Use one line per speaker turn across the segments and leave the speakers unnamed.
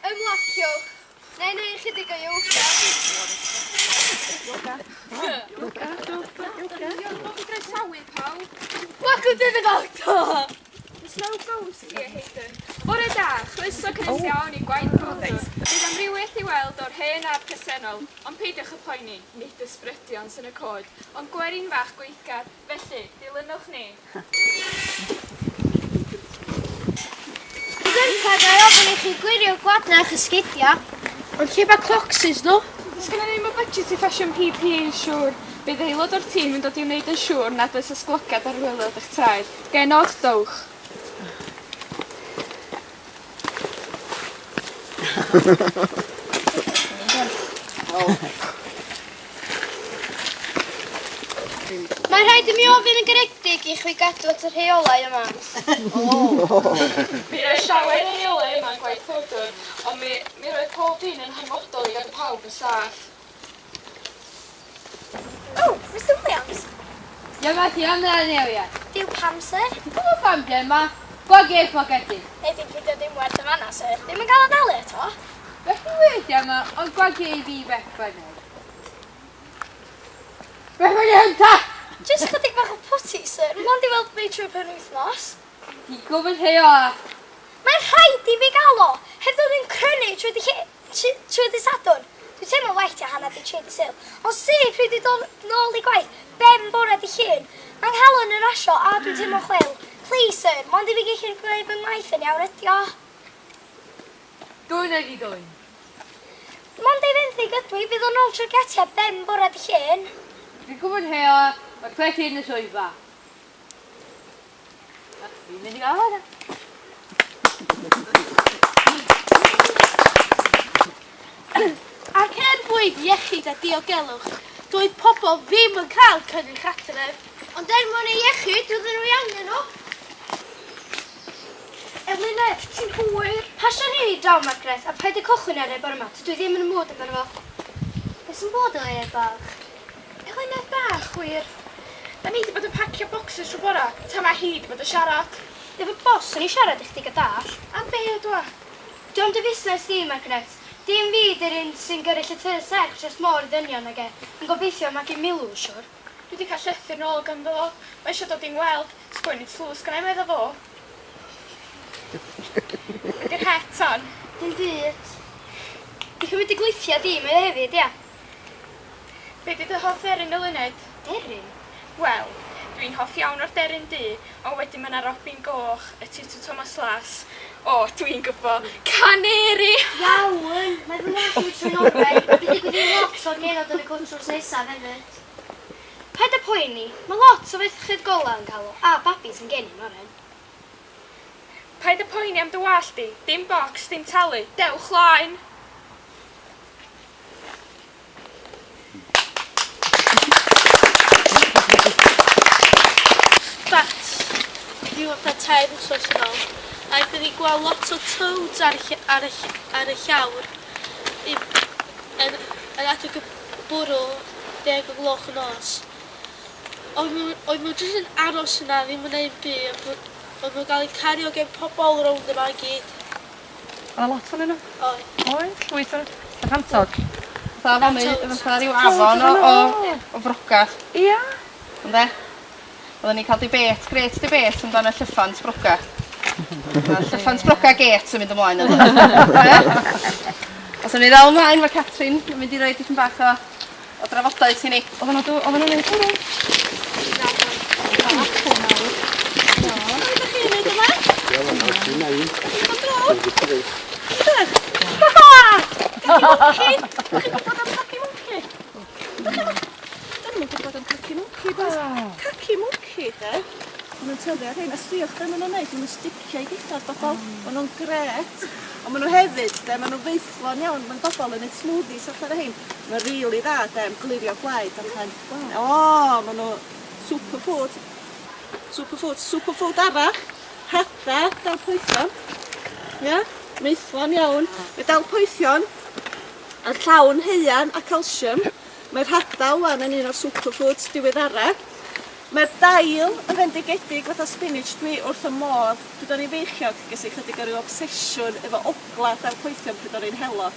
Ymlaciwch. Neu chydig o yoga.
Yoga. Dwi'n groesawu pawb.
Welcome to the doctor!
Slow goes here, Hayden. Bore da, chroeso cynnes iawn I gwaith bodys. Bydd amrywiaeth I weld o'r hen a'r presennol, ond peidiwch y poeni, nid ysbrydion sy'n y cod, ond gwerin fach gweithgar, felly, dilynwch ni.
Gyntaf, gai ofyn I chi gwirio gwadna a'ch ysgidia.
Ond lle mae clocsys nhw?
Does gen i ddim y budget I ffasiwn PPE yn siŵr. Bydd aelod o'r tîm yn dod I wneud yn siŵr nad oes ysglogad ar wylod eich traed. Genod dowch.
Mae'n rhaid I mi ofyn yn garedig I chwi gadw at yr rheolau yma.
Mi roedd llawer o rheolau yma'n gwaith ffwrdwr, ond mi roedd pob un yn hanfodol I gadw pawb yn saff.
Oh, Mr Williams.
Yma ti am yna newiad.
Diw pam, sir?
Dwi'n pam di yma. Gwagedd pogedi.
Neu dim ffidio dim werth y fanna, sir. Ddim yn gael adalu eto.
Felly wedi yma, ond gwagedd fi bechfynnu. Bechfynnu hynta!
Just chydig bach o pwti, sir. Mond I weld fi trwy penwythnos.
Di gofyn heo a...
Mae'n rhaid I fi gael o. Hefyd o'n crynu trwy dy sadwn. Dwi'n teimlo waith I hanner di trwy dy sil. Ond sy'n pryd I dod nôl I gwaith, ben bore di llun. Mae'n halon yn rasio a dwi'n teimlo chwil. Please, sir, mond I fi gallu gwneud fy maith yn iawn ydi o.
Dwi'n ydi dwi'n.
Mond I fynd I gydwi, bydd o'n ôl trwy'r gatia ben bore di llun.
Dwi'n gwybod heo a... Mae cleti yn y swyddfa. Fi'n mynd I gael hwnna.
Ac bwyd iechyd a diogelwch, doedd pobl ddim yn cael cynnig adref.
Ond mwyn I iechyd, doedden nhw iawn nhw. Eluned, ti'n hwyr? Pasio rhi draw, Margaret, a paid y cochwyn ar ei bore yma, dwi ddim yn y mwyd amdano fo. Beth sy'n bod o ei bach?
Eluned bach, wir. Da ni wedi bod yn pacio bocsys trwy bora, ta mae hi wedi bod yn siarad.
Efo bos, o'n I siarad I chdi gadall.
A be ydw?
Diolch dy fusnes di, Margaret. Dim fi dy'r un sy'n gyrru llythyr serch dros môr I ddynion ag e. Yn gobeithio mae gen milw, siwr.
Dwi wedi cael llythyr nôl ganddo fo. Mae eisiau dod i'n weld. Sgwynnu tlws gan ei meddwl fo. Ydy'r het on?
Dim byd. I chymryd I gweithio di, mae hefyd, ia.
Be di dy hoff deryn Eluned?
Deryn?
Wel, dwi'n hoff iawn o'r deryn du, ond wedyn mae yna Robin Goch, y Tito Thomas Lass. O, dwi'n gwybod, Caneri!
Iawn, mae fy ngwaith yn trwy'n oben. Bydd I gwneud lot o'r genod yn y cwnswrs nesaf hefyd. Paid y poeni, mae lot o fechyd gola yn cael o, a babis yn gennym o'r hyn.
Paid y poeni am dy wallt di, dim bocs, dim talu, dewch laen!
Bat, diwedd na 10 wsos yn ôl, a bydd I gweld lot o toads ar y llawr yn adeg y bwrw 10 o gloch y nos. Oedd nhw jyst yn aros yna ddim yn ei byd, oedd nhw'n cael eu cario gen pobl rownd yma I gyd.
Yna lot o'n nhw?
Oedd.
Oed, llwyth o'r hantod. Fatha fatha rhyw afon o frogach. Ia. Ynde? Oedden ni'n cael gret debate amdano llyffant broga. Llyffant broga gate yn mynd ymlaen yna. Os o'n i ddal ymlaen, mae Catrin yn mynd I roi dipyn bach o drafodaeth I ni. Oedden nhw'n neud hwnnw?
Ydych chi'n neud yma?
Dwi'n neud.
Yn dro?
Ydych.
Caci mwnci? Dyn nhw'n gwybod am caci mwnci? Caci mwnci, de?
Maen nhw'n tyfu ar hyn, a sbiwch be maen nhw'n neud, maen nhw'n sticio I githod bobl, maen nhw'n gret, ond maen nhw hefyd, de, maen nhw'n feithlon iawn, maen bobl yn neud smoothies allan ar hyn, maen rili dda, de, am glirio gwaed allan. O, maen nhw superfood, superfood arall, hada, dal poethion, ia, meithlon iawn, mae dal poethion, a llawn heian a calsiwm, mae'r hada wan yn un o'r superfoods diweddarach, Mae'r dail yn fendigedig fatha spinach dwi wrth y modd. Pryd o'n i'n feichiog, ges i chydig o'r obsesiwn efo ogla dalpwythion pryd o'n i'n helo.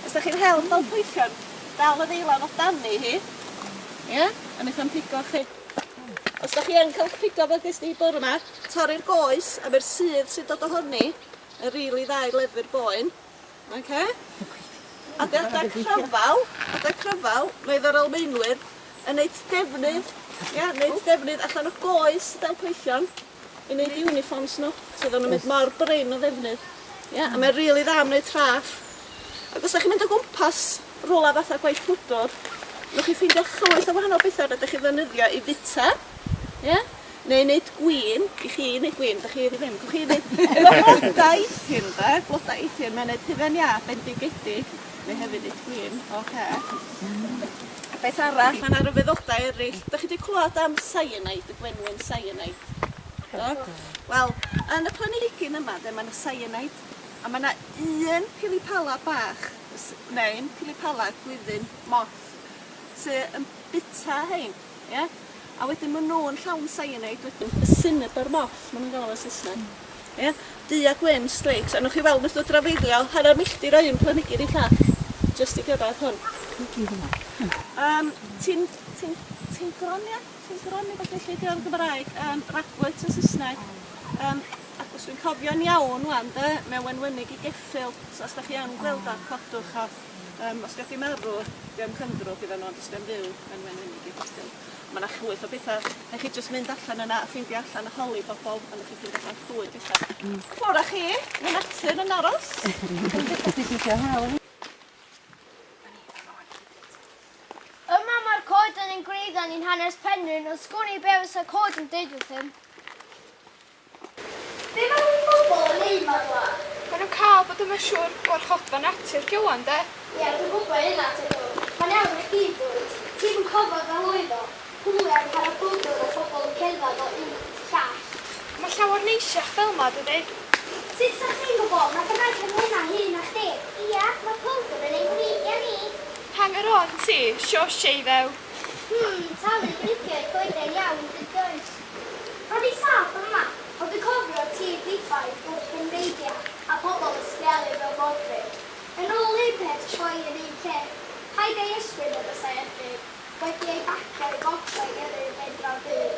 Os da chi'n hel dalpwythion, dal y ddeilan o dani hi. Ie? A wnaeth o'n pigo chi. Os da chi yn cael pigo fel ges di bore yma, torri'r goes a mae'r sydd sy'n dod ohoni, yn rili dda i lefu'r boen. Okay? A adeg cryfal, mae efo'r almeinwyr yn neud defnydd, neud defnydd allan o goes dalpwythion i neud uniforms nhw, sydd o'n mynd mor brin o ddefnydd. A mae'n rili dda am wneud traff. Ac os da chi'n mynd o gwmpas rwla fatha gwaith pwdwr, nwch chi ffeindio llwyth o wahanol bethau rydych chi ddefnyddio i fita, neu wneud gwyn, i chi wneud gwyn, da chi ddim. Gwch chi wneud blodau eithir, blodau eithir, mae'n wneud hyfen ia, bendigedig, neu hefyd wneud gwyn, Beth arall, mae'n ar y feddodau eraill. Da chi wedi clywed am cyanide, y gwenwyn cyanide? Wel, yn y planhigyn yma, mae'n y cyanide, a mae yna un pilipala bach, neu un pilipala gwyddyn moth, sydd yn bita hein, A wedyn maen nhw'n llawn cyanide wedyn, y cinnabar moth, maen nhw'n gael o'r Saesneg. Du a gwyn streaks, a nwch chi weld wrth o drafeilio, hanner milltir o un planhigyn i llall, jyst i gyrraedd hwn. Ti'n gronia? Ti'n groni bod felly di o'r Gymraeg, ragwyd yn Saesneg. Ac os dwi'n cofio'n iawn wan, mewn wenwynig i geffil, so os da chi yn gweld ar codwch o, os da chi marw, di'n cyndrw gyda nhw, os da'n fyw mewn wenwynig i geffil. Mae yna llwyth o bethau, na chi jyst mynd allan yna a ffeindio allan y holi bobl, a na chi ffeindio allan llwyth bethau. Clora chi, mae natur yn aros.
Yma mae'r coed yn greiddan i'n hanes Penrhyn, ond sgwni be fes y coed yn deud wrth hyn. Be mae nhw'n bobl yn ei magla?
Mae nhw'n cael bod yma siŵr gwarchodfa natur gywan, de?
Ie, dwi'n gwybod hynna ti nhw. Mae'n iawn i chi bwyd. Ti'n yn cofod fel oedd o. Hwyliau yn cael y bwydwr o bobl yn cerdded o un llall.
Mae llawer neisiach fel yma, dydy?
Sut sa chi'n gwybod? Mae gynnau hynna hyn a chdi. Ia, mae bwydwr yn ein gwreidio ni.
Hanger on ti, sios eiddew.
Talu grifio'r goeden iawn dydoes. Roedd i saff yma, ond dwi'n cofio ti ddiffaith wrth gynreidio a pobl yn sgrialu fel bodryd. Yn ôl un peth troi yn un lle. Paid ei ysbryd o bethau erbyn, wedi ei bacio i gotrau gyrru'r fedra byd.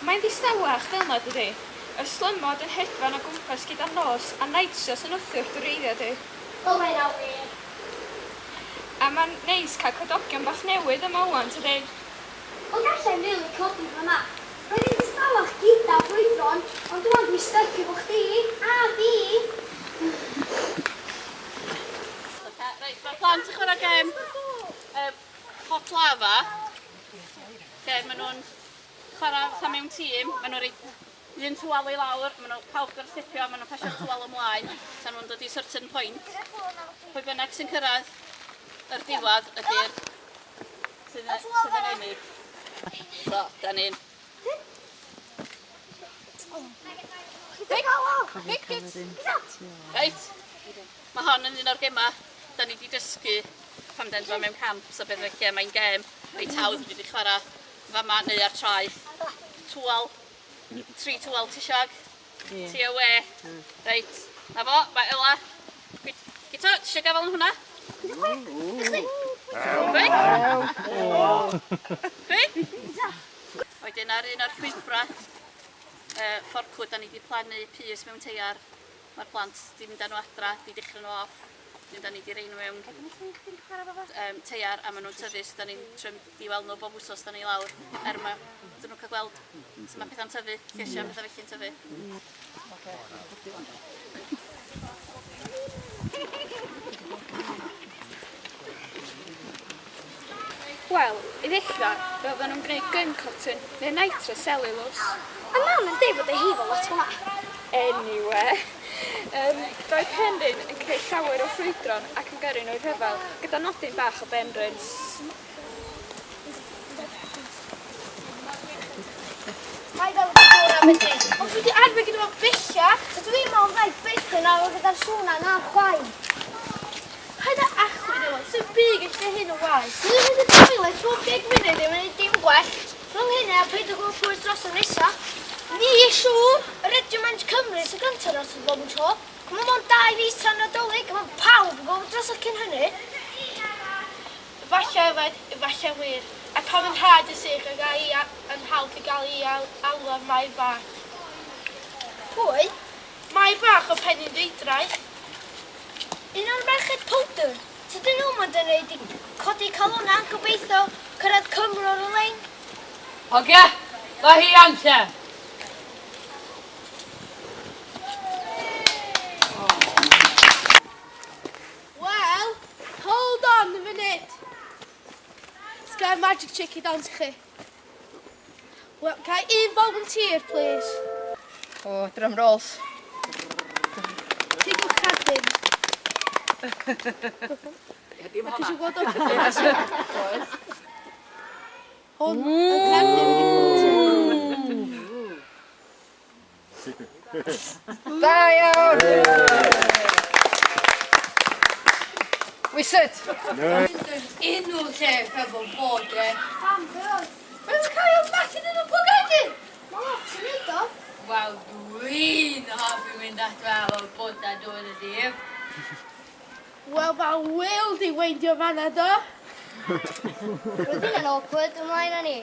Mae'n ddistawach fel yma, dydy? Y slymod yn hedfan o gwmpas gyda nos a nitrous yn wrthio'r dwreiddio, di.
Wel, mae'n awyr.
A mae'n neis cael codogion bach newydd yma wan, tydi?
Ond gallai'n rili codi fyna. Roedd i'n distawach gyda brwydron, ond dwi'n dwi styc efo chdi. A fi.
Reit, mae'r plant yn chwarae gem hot lava. Maen nhw'n chwarae fatha mewn tîm. Maen nhw'n rhaid un twal i lawr, maen nhw'n pawb gwrthipio, maen nhw'n pasio'r twal ymlaen. Tan nhw'n dod i certain point. Pwy bynnag sy'n cyrraedd yr diwad ydy'r sydd yn ennill. So, da ni'n... Reit, mae hon yn un o'r gemau da ni wedi dysgu pan den mewn camp, so beth felly mae'n gem reit hawdd wedi chwarae fama neu ar traeth. Twal, 3 twal tisiog, ti o we. Reit, na fo, mae Ela. Gito, ti eisiau gafel yn hwnna? Pwy? Wedyn ar un o'r llwybra fforcwd, da ni wedi plannu pys mewn teiar. Mae'r plant wedi mynd â nhw adra, wedi dechrau nhw off. Da ni wedi rei nhw mewn teiar a maen nhw'n tyfu, so da ni'n trymd i weld nhw bob wsos da ni lawr. Ma, dyn nhw'n cael gweld so mae pethau'n tyfu, lleisia pethau felly'n tyfu.
Wel, i ddechrau, fe oedden nhw'n gwneud gun cotton neu nitrocellulose.
A mam yn dweud bod ei hifo lot hwnna.
Anyway, roedd Penrhyn yn creu llawer o ffrwydron ac yn gyrru nhw'r rhyfel gyda nodyn bach o Penrhyn.
Mae fel ddŵr am ydyn. Ond dwi wedi arfer gyda fo bella, so dwi'n meddwl rhaid bella nawr gyda'r sŵna na'r chwaen.
Paid â achwyd efo, sy'n big eich hyn o waith.
Dwi'n mynd i toilet bob 10 munud i fynd dim gwell. Rhwng hynna, paid o gwybod pwy dros y nesa. Ni siŵr. Yr Regiment Cymru sy'n gyntaf dros y bob yn tro. Mae mo'n 2 fis tan Nadolig, mae pawb yn gwybod dros y cyn hynny.
Falle wir. A pan yn rhaid y sig a gael i yn hawdd i gael i alw ar Mair Bach.
Pwy?
Mair Bach o Penyn Dwydraeth.
Un o'r merched powdr. Tydyn nhw mae'n dynnu i codi calona yn gobeithio cyrraedd Cymru o'r lein.
Oge, mae hi amser.
Well, hold on a minute. Let's get a magic trick i dawns chi. Well, can I un volunteer, please?
O, drum rolls.
Tigwch cadwyn. Ac eisiau gweld o'ch cadwyn. Hwn, y cadwyn wedi
Da iawn! Wisit!
Unw lle efo bod e.
Mae'n cael bach yn y bwgedi. Mae lot yn neud o.
Wel, dwi'n hoffi mynd at fel o bod a dod y dydd.
Wel, mae Will di weindio fanna do.
Roedd hynny'n awkward ymlaen â ni.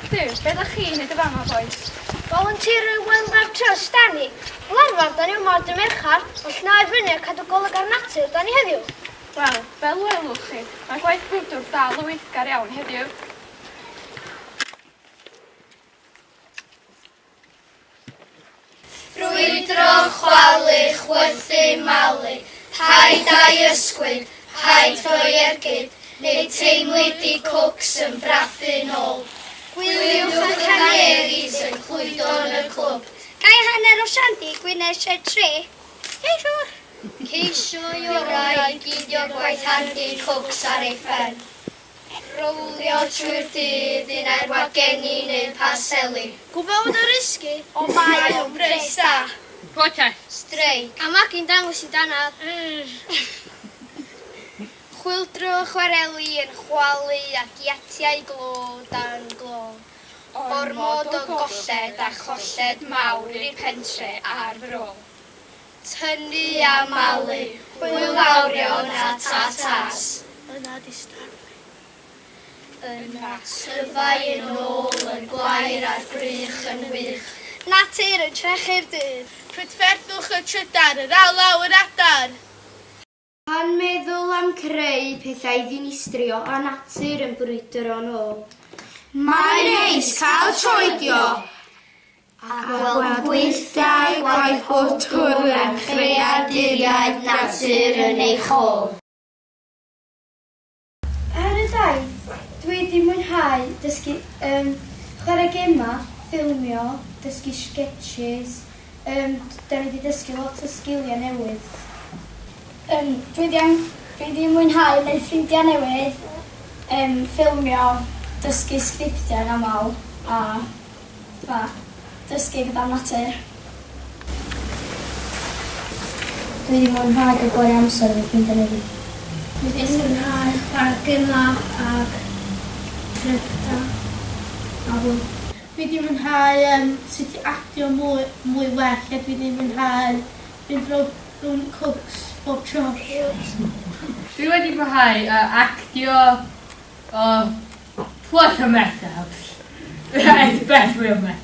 Duw, be ddech chi'n neud y fama, boys?
Volunteer y Wildlife Trust, da ni. Fel arfer, da ni yma dy merchar, ond na i fyny a cadw golyg ar natur, da ni heddiw.
Wel, fel welwch chi, mae gwaith bwydwr dal y weithgar iawn heddiw.
Ffrwydro, chwalu, chwythu, malu, haid a'i ysgwyd, haid rhoi ergyd, neu teimlu di cwcs yn brathu nôl. Gwyliwch y caneris yn clwydo yn y clwb. Gai hanner o Siandy, Gwynedd Shed 3? Ceisiwr. Ceisio i orau gidio gwaith handi cwcs ar ei ffen. Rowlio trwy'r dydd un ar wageni neu paseli. Gwybod o risgu, o mae o'n bres da.
Protest.
Streic. A magi'n dangos i danad. Chwildro chwareli yn chwalu ac iatiau glo dan glo. Ormod o golled a cholled mawr i'r pentre a'r fro. Tynnu a malu, hwylawrion a tatas.
Yna di star.
Yna tyfau yn ôl yn glair a'r grych yn wych. Natur yn trechu'r dydd.
Prydferthwch y trydar, yr alaw yr adar.
Pan meddwl am creu pethau ddinistrio a natur yn brwydro yn ôl.
Mae'n neis cael troedio a gweld gweithiau gwaith bwtwr yn creaduriaid natur yn ei chôl.
Ar y daith, dwi wedi mwynhau dysgu chwarae gemau, ffilmio, dysgu sketches. Da ni wedi dysgu lot o sgiliau newydd. Dwi wedi mwynhau neu ffrindiau newydd, ffilmio, dysgu sgriptiau yn aml a dysgu gyda natur. Dwi wedi mwynhau y gorau amser yn ffrindiau newydd. Dwi wedi mwynhau chwarae gemau ac trygta a hwyl.
Dwi wedi mwynhau sut i actio mwy well, a dwi wedi mwynhau fynd rhwng cwcs bob tro.
Dwi wedi mwynhau actio o What a mess up. It's best real mess.